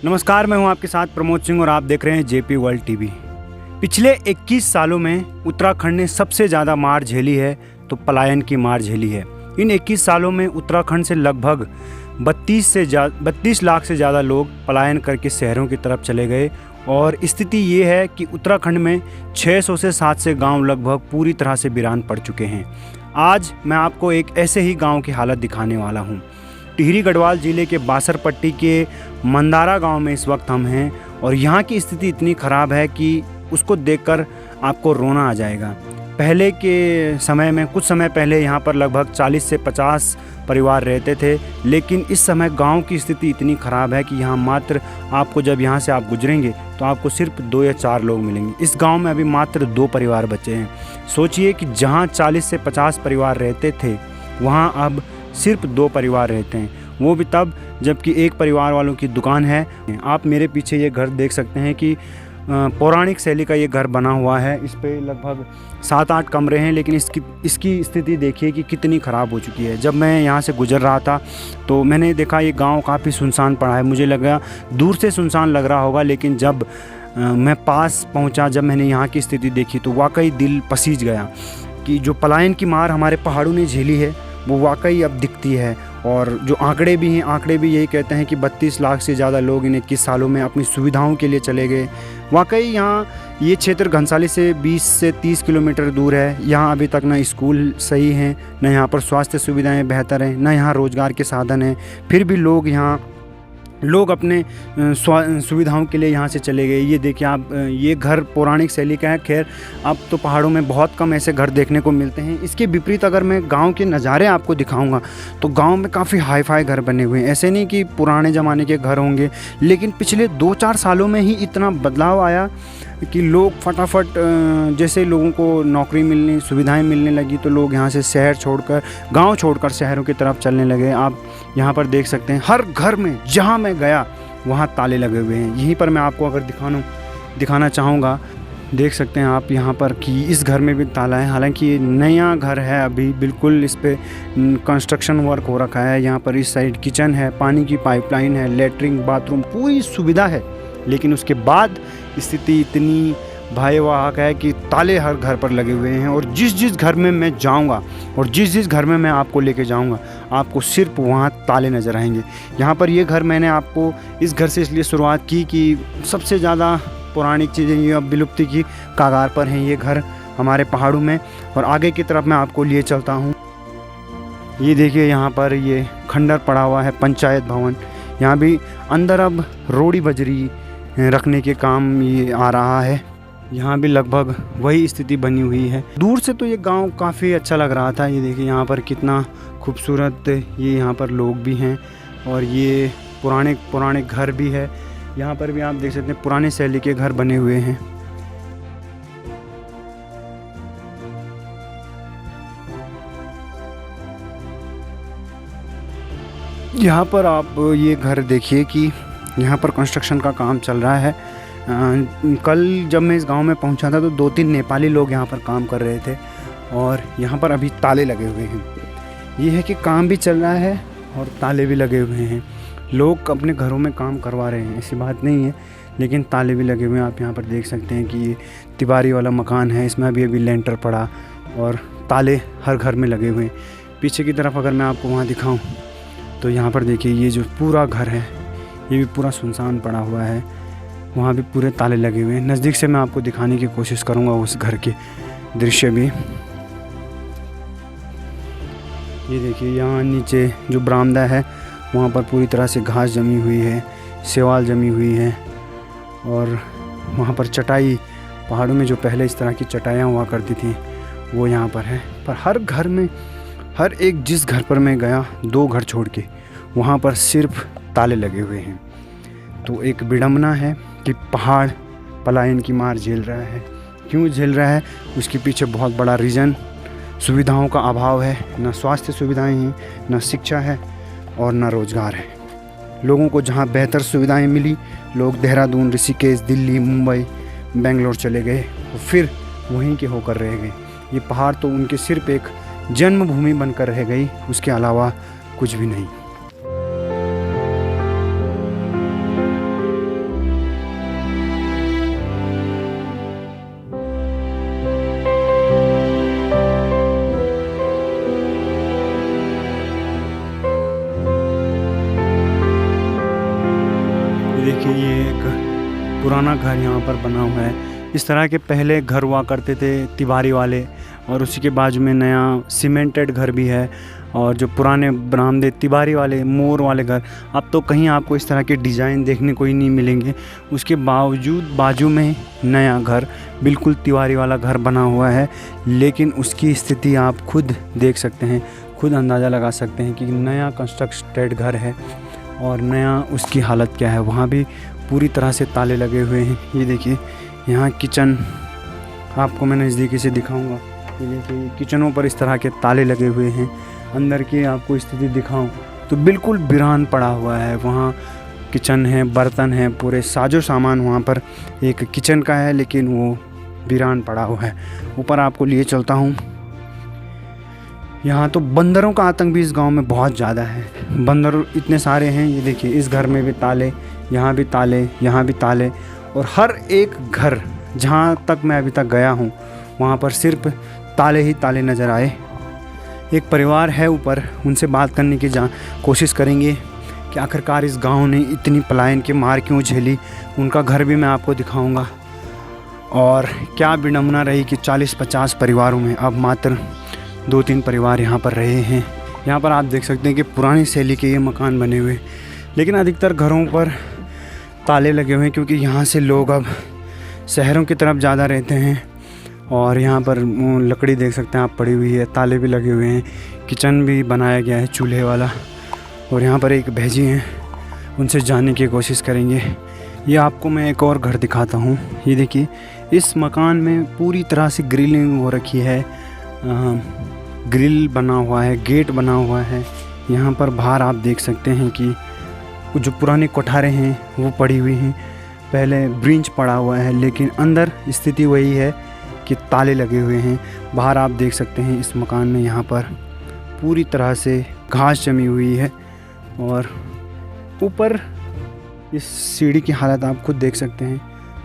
नमस्कार, मैं हूं आपके साथ प्रमोद सिंह और आप देख रहे हैं जेपी वर्ल्ड टीवी। पिछले 21 सालों में उत्तराखंड ने सबसे ज़्यादा मार झेली है तो पलायन की मार झेली है। इन 21 सालों में उत्तराखंड से लगभग 32 लाख से ज़्यादा लोग पलायन करके शहरों की तरफ चले गए और स्थिति ये है कि उत्तराखंड में 600 से 700 गांव लगभग पूरी तरह से वीरान पड़ चुके हैं। आज मैं आपको एक ऐसे ही गांव की हालत दिखाने वाला हूं। टिहरी गढ़वाल ज़िले के बासरपट्टी के मंदारा गांव में इस वक्त हम हैं और यहाँ की स्थिति इतनी ख़राब है कि उसको देखकर आपको रोना आ जाएगा। पहले के समय में कुछ समय पहले यहाँ पर लगभग 40 से 50 परिवार रहते थे, लेकिन इस समय गांव की स्थिति इतनी ख़राब है कि यहाँ मात्र आपको जब यहाँ से आप गुजरेंगे तो आपको सिर्फ 2 या 4 लोग मिलेंगे। इस गांव में अभी मात्र 2 परिवार बचे हैं। सोचिए कि जहाँ 40 से 50 परिवार रहते थे वहाँ अब सिर्फ 2 परिवार रहते हैं, वो भी तब जबकि एक परिवार वालों की दुकान है। आप मेरे पीछे ये घर देख सकते हैं कि पौराणिक शैली का ये घर बना हुआ है। इस पे लगभग 7-8 कमरे हैं, लेकिन इसकी स्थिति देखिए कि कितनी ख़राब हो चुकी है। जब मैं यहाँ से गुजर रहा था तो मैंने देखा ये गांव काफ़ी सुनसान पड़ा है। मुझे लगा दूर से सुनसान लग रहा होगा, लेकिन जब मैं पास पहुँचा, जब मैंने यहाँ की स्थिति देखी तो वाकई दिल पसीज गया कि जो पलायन की मार हमारे पहाड़ों ने झेली है वो वाकई अब दिखती है। और जो आंकड़े भी हैं, आंकड़े भी यही कहते हैं कि 32 लाख से ज़्यादा लोग इन 21 सालों में अपनी सुविधाओं के लिए चले गए। वाकई यहाँ ये क्षेत्र घनसाली से 20 से 30 किलोमीटर दूर है। यहाँ अभी तक ना स्कूल सही हैं, न यहाँ पर स्वास्थ्य सुविधाएं बेहतर हैं, न यहाँ रोज़गार के साधन हैं। फिर भी लोग अपने सुविधाओं के लिए यहाँ से चले गए। ये देखिए आप, ये घर पौराणिक शैली का है। खैर अब तो पहाड़ों में बहुत कम ऐसे घर देखने को मिलते हैं। इसके विपरीत अगर मैं गांव के नज़ारे आपको दिखाऊंगा तो गांव में काफ़ी हाई फाई घर बने हुए हैं। ऐसे नहीं कि पुराने ज़माने के घर होंगे, लेकिन पिछले 2-4 सालों में ही इतना बदलाव आया कि लोग फटाफट, जैसे लोगों को नौकरी मिलने, सुविधाएं मिलने लगी तो लोग यहाँ से शहर छोड़कर, गांव छोड़कर शहरों की तरफ चलने लगे। आप यहाँ पर देख सकते हैं हर घर में जहाँ मैं गया वहाँ ताले लगे हुए हैं। यहीं पर मैं आपको अगर दिखाना चाहूँगा, देख सकते हैं आप यहाँ पर कि इस घर में भी ताला है। हालांकि ये नया घर है, अभी बिल्कुल इस पर कंस्ट्रक्शन वर्क हो रखा है। यहाँ पर इस साइड किचन है, पानी की पाइपलाइन है, लेटरिन बाथरूम पूरी सुविधा है, लेकिन उसके बाद स्थिति इतनी भयावह है कि ताले हर घर पर लगे हुए हैं। और जिस घर में मैं जाऊंगा और जिस घर में मैं आपको लेके जाऊंगा, आपको सिर्फ वहाँ ताले नज़र आएंगे। यहाँ पर ये घर, मैंने आपको इस घर से इसलिए शुरुआत की कि सबसे ज़्यादा पौराणिक चीज़ें ये अब विलुप्ति की कगार पर हैं ये घर हमारे पहाड़ों में। और आगे की तरफ मैं आपको लिए चलता हूँ। ये देखिए यहाँ पर ये खंडर पड़ा हुआ है, पंचायत भवन। यहाँ भी अंदर अब रोड़ी बजरी रखने के काम ये आ रहा है। यहाँ भी लगभग वही स्थिति बनी हुई है। दूर से तो ये गांव काफ़ी अच्छा लग रहा था। ये देखिए यहाँ पर कितना खूबसूरत ये यहाँ पर लोग भी हैं और ये पुराने घर भी है। यहाँ पर भी आप देख सकते हैं पुराने शैली के घर बने हुए हैं। यहाँ पर आप ये घर देखिए कि यहाँ पर कंस्ट्रक्शन का काम चल रहा है। कल जब मैं इस गांव में पहुंचा था तो 2-3 नेपाली लोग यहाँ पर काम कर रहे थे और यहाँ पर अभी ताले लगे हुए हैं। ये है कि काम भी चल रहा है और ताले भी लगे हुए हैं। लोग अपने घरों में काम करवा रहे हैं, ऐसी बात नहीं है, लेकिन ताले भी लगे हुए हैं। आप यहाँ पर देख सकते हैं कि ये तिवारी वाला मकान है, इसमें अभी लेंटर पड़ा और ताले हर घर में लगे हुए हैं। पीछे की तरफ अगर मैं आपको वहाँ दिखाऊँ तो यहाँ पर देखिए ये जो पूरा घर है ये भी पूरा सुनसान पड़ा हुआ है, वहाँ भी पूरे ताले लगे हुए हैं। नज़दीक से मैं आपको दिखाने की कोशिश करूँगा उस घर के दृश्य भी। ये देखिए यहाँ नीचे जो बरामदा है वहाँ पर पूरी तरह से घास जमी हुई है, शैवाल जमी हुई है और वहाँ पर चटाई, पहाड़ों में जो पहले इस तरह की चटाइयाँ हुआ करती थी वो यहाँ पर है। पर हर घर में, हर एक जिस घर पर मैं गया 2 घर छोड़ के, वहाँ पर सिर्फ ताले लगे हुए हैं। तो एक विडंबना है कि पहाड़ पलायन की मार झेल रहा है। क्यों झेल रहा है, उसके पीछे बहुत बड़ा रीज़न सुविधाओं का अभाव है। न स्वास्थ्य सुविधाएं हैं, न शिक्षा है और न रोज़गार है। लोगों को जहां बेहतर सुविधाएं मिली, लोग देहरादून, ऋषिकेश, दिल्ली, मुंबई, बेंगलोर चले गए और फिर वहीं के होकर रह गए। ये पहाड़ तो उनके सिर्फ एक जन्मभूमि बनकर रह गई, उसके अलावा कुछ भी नहीं। देखिए ये एक पुराना घर यहाँ पर बना हुआ है। इस तरह के पहले घर हुआ करते थे तिवारी वाले, और उसी के बाजू में नया सीमेंटेड घर भी है। और जो पुराने बरामदे तिवारी वाले मोर वाले घर, अब तो कहीं आपको इस तरह के डिज़ाइन देखने को ही नहीं मिलेंगे। उसके बावजूद बाजू में नया घर बिल्कुल तिवारी वाला घर बना हुआ है, लेकिन उसकी स्थिति आप खुद देख सकते हैं, खुद अंदाज़ा लगा सकते हैं कि नया कंस्ट्रक्टेड घर है और नया उसकी हालत क्या है। वहाँ भी पूरी तरह से ताले लगे हुए हैं। ये देखिए यहाँ किचन आपको मैं नज़दीकी से दिखाऊंगा। ये देखिए किचनों पर इस तरह के ताले लगे हुए हैं। अंदर की आपको स्थिति दिखाऊं तो बिल्कुल वीरान पड़ा हुआ है। वहाँ किचन है, बर्तन है, पूरे साजो सामान वहाँ पर एक किचन का है, लेकिन वो वीरान पड़ा हुआ है। ऊपर आपको लिए चलता हूँ। यहाँ तो बंदरों का आतंक भी इस गांव में बहुत ज़्यादा है। बंदर इतने सारे हैं। ये देखिए इस घर में भी ताले, यहाँ भी ताले, यहाँ भी ताले, और हर एक घर जहाँ तक मैं अभी तक गया हूँ वहाँ पर सिर्फ ताले ही ताले नज़र आए। एक परिवार है ऊपर, उनसे बात करने की कोशिश करेंगे कि आखिरकार इस गांव ने इतनी पलायन की मार क्यों झेली। उनका घर भी मैं आपको दिखाऊंगा। और क्या विडंबना रही कि 40-50 परिवारों में अब मात्र 2-3 परिवार यहाँ पर रहे हैं। यहाँ पर आप देख सकते हैं कि पुरानी शैली के ये मकान बने हुए, लेकिन अधिकतर घरों पर ताले लगे हुए हैं, क्योंकि यहाँ से लोग अब शहरों की तरफ ज़्यादा रहते हैं। और यहाँ पर लकड़ी देख सकते हैं आप पड़ी हुई है, ताले भी लगे हुए हैं। किचन भी बनाया गया है चूल्हे वाला। और यहाँ पर एक भैजी हैं, उनसे जानने की कोशिश करेंगे। ये आपको मैं एक और घर दिखाता हूँ। ये देखिए इस मकान में पूरी तरह से ग्रिलिंग हो रखी है, ग्रिल बना हुआ है, गेट बना हुआ है। यहाँ पर बाहर आप देख सकते हैं कि जो पुरानी कोठारें हैं वो पड़ी हुई हैं, पहले ब्रिंच पड़ा हुआ है, लेकिन अंदर स्थिति वही है कि ताले लगे हुए हैं। बाहर आप देख सकते हैं इस मकान में यहाँ पर पूरी तरह से घास जमी हुई है, और ऊपर इस सीढ़ी की हालत आप खुद देख सकते हैं,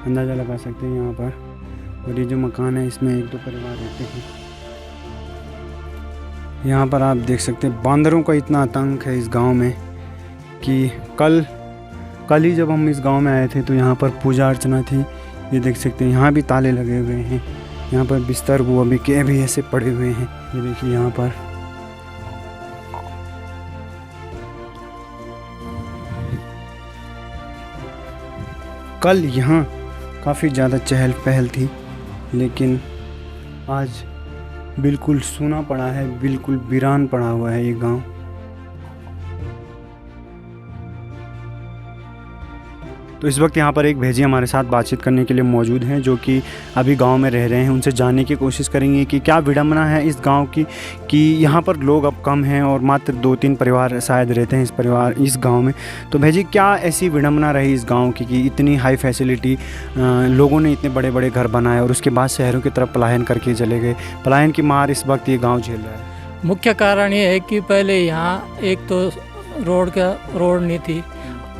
अंदाज़ा लगा सकते हैं यहाँ पर। और ये जो मकान है इसमें 1-2 परिवार रहते हैं। यहाँ पर आप देख सकते हैं बांदरों का इतना आतंक है इस गांव में कि कल ही जब हम इस गांव में आए थे तो यहाँ पर पूजा अर्चना थी। ये देख सकते हैं यहाँ भी ताले लगे हुए हैं। यहाँ पर बिस्तर वो अभी के भी ऐसे पड़े हुए हैं। ये देखिए यहाँ पर कल यहाँ काफ़ी ज़्यादा चहल पहल थी, लेकिन आज बिल्कुल सूना पड़ा है, बिल्कुल वीरान पड़ा हुआ है ये गांव। तो इस वक्त यहाँ पर एक भैजी हमारे साथ बातचीत करने के लिए मौजूद हैं, जो कि अभी गांव में रह रहे हैं। उनसे जानने की कोशिश करेंगे कि क्या विडंबना है इस गांव की कि यहाँ पर लोग अब कम हैं और मात्र 2-3 परिवार शायद रहते हैं इस गांव में। तो भैजी क्या ऐसी विडंबना रही इस गांव की कि इतनी हाई फैसिलिटी, लोगों ने इतने बड़े बड़े घर बनाए और उसके बाद शहरों की तरफ पलायन करके चले गए। पलायन की मार इस वक्त ये गाँव झेल रहा है। मुख्य कारण ये है कि पहले यहाँ एक तो रोड नहीं थी,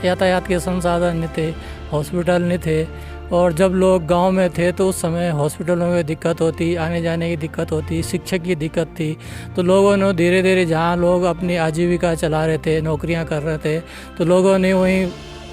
यातायात के संसाधन नहीं थे, हॉस्पिटल नहीं थे। और जब लोग गांव में थे तो उस समय हॉस्पिटलों में दिक्कत होती, आने जाने की दिक्कत होती, शिक्षक की दिक्कत थी। तो लोगों ने धीरे धीरे जहां लोग अपनी आजीविका चला रहे थे, नौकरियां कर रहे थे, तो लोगों ने वहीं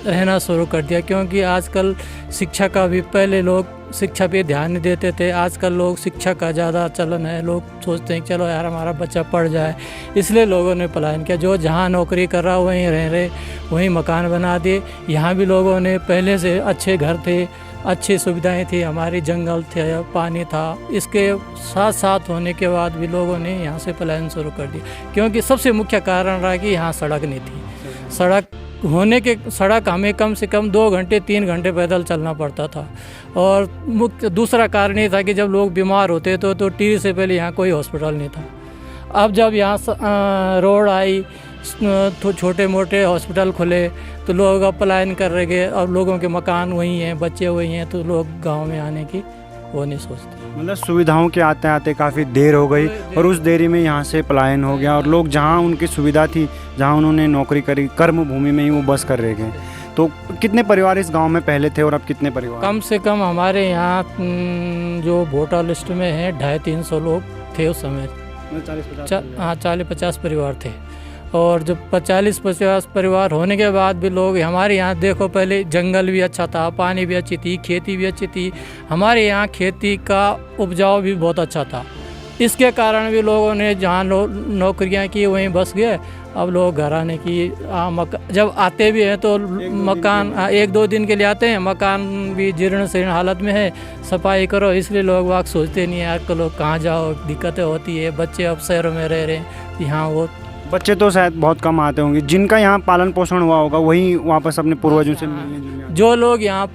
रहना शुरू कर दिया। क्योंकि आजकल शिक्षा का भी, पहले लोग शिक्षा पे ध्यान नहीं देते थे, आजकल लोग शिक्षा का ज़्यादा चलन है। लोग सोचते हैं चलो यार हमारा बच्चा पढ़ जाए, इसलिए लोगों ने पलायन किया। जो जहाँ नौकरी कर रहा वहीं रह रहे, वहीं मकान बना दिए। यहाँ भी लोगों ने पहले से अच्छे घर थे, अच्छी सुविधाएं थी, हमारी जंगल थे, पानी था। इसके साथ साथ होने के बाद भी लोगों ने यहाँ से पलायन शुरू कर दिया। क्योंकि सबसे मुख्य कारण रहा कि यहाँ सड़क नहीं थी। सड़क हमें कम से कम 2 घंटे 3 घंटे पैदल चलना पड़ता था। और मुख्य दूसरा कारण ये था कि जब लोग बीमार होते तो टीवी से पहले यहाँ कोई हॉस्पिटल नहीं था। अब जब यहाँ रोड आई, तो छोटे मोटे हॉस्पिटल खुले, तो लोग अब पलायन कर रहे गए। और लोगों के मकान वही हैं, बच्चे वही हैं, तो लोग गांव में आने की वो नहीं सोचते। मतलब सुविधाओं के आते आते काफ़ी देर हो गई और उस देरी में यहाँ से पलायन हो गया, और लोग जहाँ उनकी सुविधा थी, जहाँ उन्होंने नौकरी करी, कर्म भूमि में ही वो बस कर रह गए। तो कितने परिवार इस गांव में पहले थे और अब कितने परिवार? कम से कम हमारे यहाँ जो वोटर लिस्ट में है 250-300 लोग थे उस समय। 40-50 परिवार थे। और जब 40-50 परिवार होने के बाद भी लोग हमारे यहाँ देखो, पहले जंगल भी अच्छा था, पानी भी अच्छी थी, खेती भी अच्छी थी, हमारे यहाँ खेती का उपजाऊ भी बहुत अच्छा था। इसके कारण भी लोगों ने जहाँ नौकरियाँ की वहीं बस गए। अब लोग घर आने की जब आते भी हैं तो मकान 1-2 दिन के लिए आते हैं, मकान भी जीर्ण शीर्ण हालत में है, सफाई करो, इसलिए लोग वाक सोचते नहीं है यार को लोग कहाँ जाओ, दिक्कतें होती है। बच्चे अब शहरों में रह रहे हैं, यहाँ वो बच्चे तो शायद बहुत कम आते होंगे, जिनका यहाँ पालन पोषण हुआ होगा वही वापस अपने पूर्वजों से मिलने जुलने जो लोग यहाँ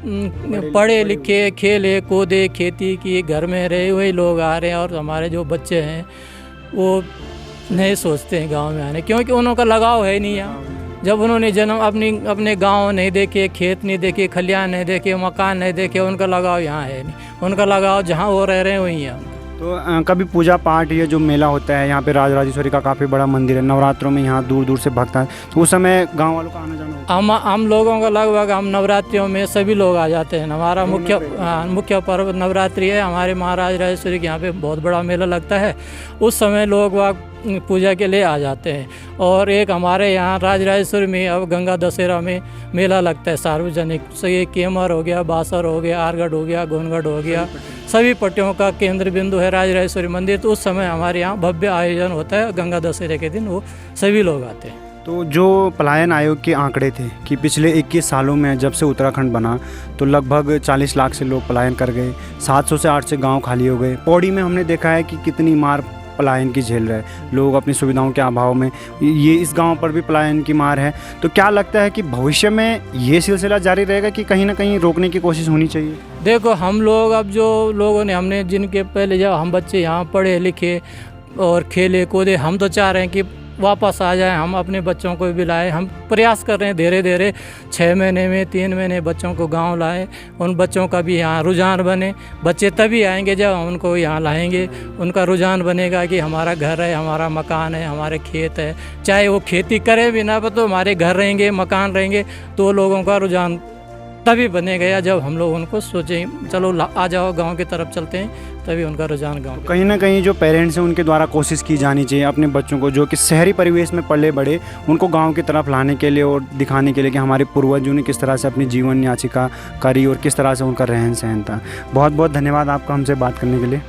पढ़े लिखे, खेले कूदे, खेती की, घर में रहे, वही लोग आ रहे हैं। और हमारे जो बच्चे हैं वो नहीं सोचते हैं गांव में आने, क्योंकि उनका लगाव है नहीं यहाँ। जब उन्होंने जन्म अपने गांव नहीं देखे, खेत नहीं देखे, खलियान नहीं देखे, मकान नहीं देखे, उनका लगाव यहाँ है नहीं। उनका लगाव जहाँ वो रह रहे हैं वहीं है। तो कभी पूजा पाठ ये जो मेला होता है यहाँ पे, राजराजेश्वरी का काफ़ी बड़ा मंदिर है, नवरात्रों में यहाँ दूर दूर से भक्त आते हैं, तो उस समय गांव वालों का आना जाना होता है? हम लोगों का लगभग हम नवरात्रियों में सभी लोग आ जाते हैं। हमारा मुख्य पर्व नवरात्रि है। हमारे महाराज राजेश्वरी के यहाँ पे बहुत बड़ा मेला लगता है। उस समय लोग वहाँ पूजा के लिए आ जाते हैं। और एक हमारे यहाँ राजराजेश्वरी में अब गंगा दशहरा में मेला लगता है सार्वजनिक। तो ये केमर हो गया, बासर हो गया, आरगढ़ हो गया, गोनगढ़ हो गया, सभी पट्टियों का केंद्र बिंदु है राजराजेश्वरी मंदिर। तो उस समय हमारे यहाँ भव्य आयोजन होता है। गंगा दशहरे के दिन वो सभी लोग आते हैं। तो जो पलायन आयोग के आंकड़े थे कि पिछले 21 सालों में जब से उत्तराखंड बना तो लगभग 40 लाख से लोग पलायन कर गए, 700 से 800 गांव खाली हो गए। पौड़ी में हमने देखा है कि कितनी मार पलायन की झेल रहे हैं लोग अपनी सुविधाओं के अभाव में। ये इस गांव पर भी पलायन की मार है। तो क्या लगता है कि भविष्य में ये सिलसिला जारी रहेगा कि कहीं ना कहीं रोकने की कोशिश होनी चाहिए? देखो, हम लोग अब जो लोगों ने हमने जिनके पहले जब हम बच्चे यहाँ पढ़े लिखे और खेले कूदे, हम तो चाह रहे हैं कि वापस आ जाए, हम अपने बच्चों को भी लाएं। हम प्रयास कर रहे हैं धीरे धीरे 6 महीने में 3 महीने बच्चों को गांव लाएं, उन बच्चों का भी यहाँ रुझान बने। बच्चे तभी आएंगे जब हम उनको यहाँ लाएंगे, उनका रुझान बनेगा कि हमारा घर है, हमारा मकान है, हमारे खेत है। चाहे वो खेती करें भी ना, तो हमारे घर रहेंगे, मकान रहेंगे, तो लोगों का रुझान तभी बनेगा या जब हम लोग उनको सोचें चलो आ जाओ गांव की तरफ चलते हैं, तभी उनका रुझान गांव। कहीं ना कहीं जो पेरेंट्स हैं उनके द्वारा कोशिश की जानी चाहिए अपने बच्चों को जो कि शहरी परिवेश में पले बड़े, उनको गांव की तरफ लाने के लिए और दिखाने के लिए कि हमारे पूर्वजों ने किस तरह से अपनी जीवन याचिका करी और किस तरह से उनका रहन सहन था। बहुत बहुत धन्यवाद आपका हमसे बात करने के लिए।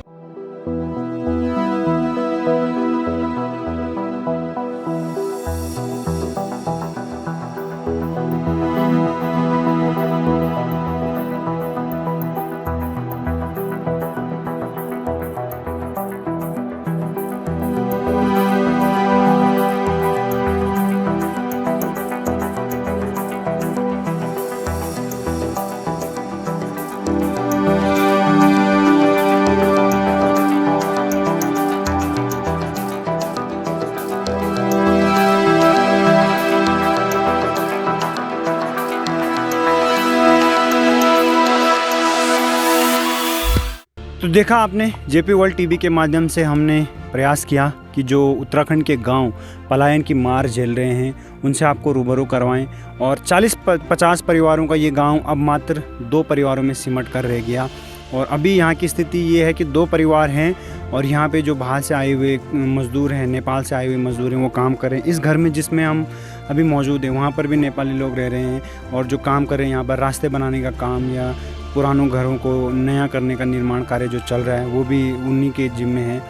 तो देखा आपने, जेपी वर्ल्ड टीवी के माध्यम से हमने प्रयास किया कि जो उत्तराखंड के गांव पलायन की मार झेल रहे हैं उनसे आपको रूबरू करवाएं। और 40-50 परिवारों का ये गांव अब मात्र 2 परिवारों में सिमट कर रह गया। और अभी यहाँ की स्थिति ये है कि 2 परिवार हैं और यहाँ पे जो बाहर से आए हुए मज़दूर हैं, नेपाल से आए हुए मज़दूर हैं, वो काम कर रहे हैं। इस घर में जिसमें हम अभी मौजूद हैं वहाँ पर भी नेपाली लोग रह रहे हैं और जो काम कर रहे हैं यहाँ पर रास्ते बनाने का काम या पुरानों घरों को नया करने का निर्माण कार्य जो चल रहा है वो भी उन्हीं के जिम्मे है।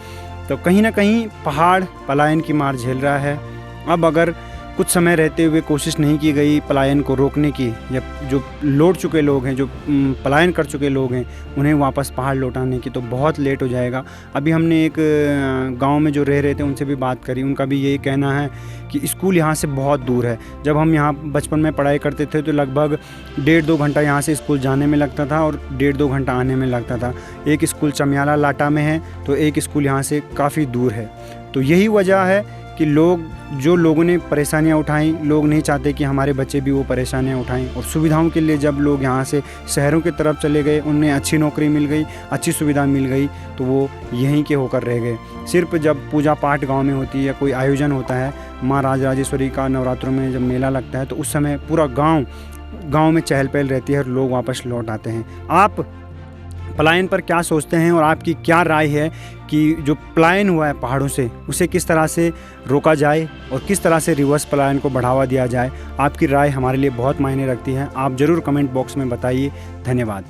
तो कहीं ना कहीं पहाड़ पलायन की मार झेल रहा है। अब अगर कुछ समय रहते हुए कोशिश नहीं की गई पलायन को रोकने की, या जो लौट चुके लोग हैं, जो पलायन कर चुके लोग हैं, उन्हें वापस पहाड़ लौटाने की, तो बहुत लेट हो जाएगा। अभी हमने एक गांव में जो रह रहे थे उनसे भी बात करी, उनका भी यही कहना है कि स्कूल यहाँ से बहुत दूर है। जब हम यहाँ बचपन में पढ़ाई करते थे तो लगभग 1.5-2 घंटा यहाँ से स्कूल जाने में लगता था और 1.5-2 घंटा आने में लगता था। एक स्कूल चमियाला लाटा में है तो एक स्कूल यहाँ से काफ़ी दूर है। तो यही वजह है कि जो लोगों ने परेशानियां उठाई, लोग नहीं चाहते कि हमारे बच्चे भी वो परेशानियां उठाएं। और सुविधाओं के लिए जब लोग यहाँ से शहरों की तरफ चले गए, उन्हें अच्छी नौकरी मिल गई, अच्छी सुविधा मिल गई, तो वो यहीं के होकर रह गए। सिर्फ जब पूजा पाठ गांव में होती है या कोई आयोजन होता है, माँ राजराजेश्वरी का नवरात्रों में जब मेला लगता है, तो उस समय पूरा गाँव में चहल पहल रहती है और लोग वापस लौट आते हैं। आप पलायन पर क्या सोचते हैं और आपकी क्या राय है कि जो पलायन हुआ है पहाड़ों से उसे किस तरह से रोका जाए और किस तरह से रिवर्स पलायन को बढ़ावा दिया जाए। आपकी राय हमारे लिए बहुत मायने रखती है। आप ज़रूर कमेंट बॉक्स में बताइए। धन्यवाद।